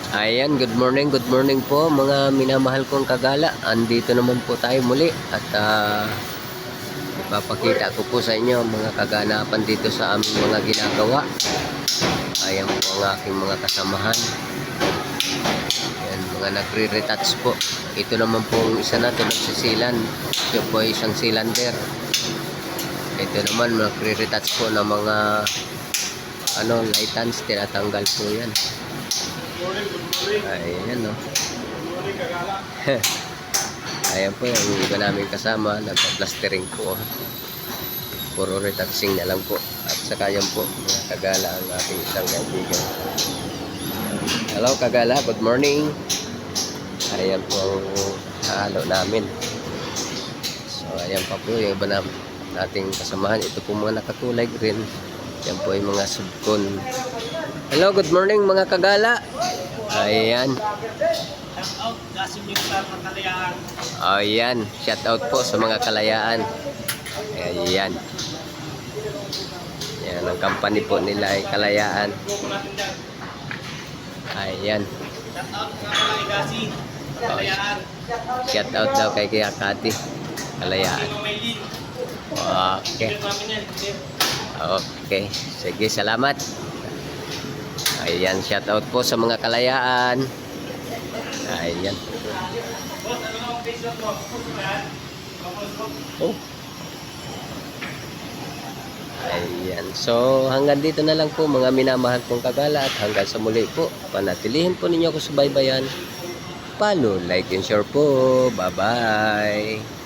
Ayan, good morning po mga minamahal kong kagala. Andito naman po tayo muli at ipapakita ko po sa inyo mga kaganapan dito sa aming mga ginagawa. Ayan po ang aking mga kasamahan. Ayan, mga nagre-retouch po. Ito naman po isa na ito nagsisilan. Ito po ay isang cylinder. Ito naman nagre-retouch po ng mga lightans, tinatanggal po yan. Ayan o. Ayan po yung iba namin kasama, nagpa-plastering po. Puro retouching na lang po. At saka yan po, mga kagala ang aking isang kaibigan. Hello kagala, good morning. Ayan po ang halo namin. So ayan pa po yung iba nating kasamahan. Ito po mga nakakulay green. Yan po yung mga subcon. Hello, good morning mga kagala. Ayan. Ayan, shout out po sa mga kalayaan. Ayan. Yan ang company po nila ay Kalayaan. Ayan. Shout out daw kay Kati. Kalayaan. Okay. Okay. Sige, salamat. Ayan, shout out po sa mga Kalayaan. Ayan. Oh. Ayan. So, hanggang dito na lang po mga minamahal kong kagala at hanggang sa muli po. Panatilihin po ninyo ako sa baybayan. Follow, like, and share po. Bye-bye.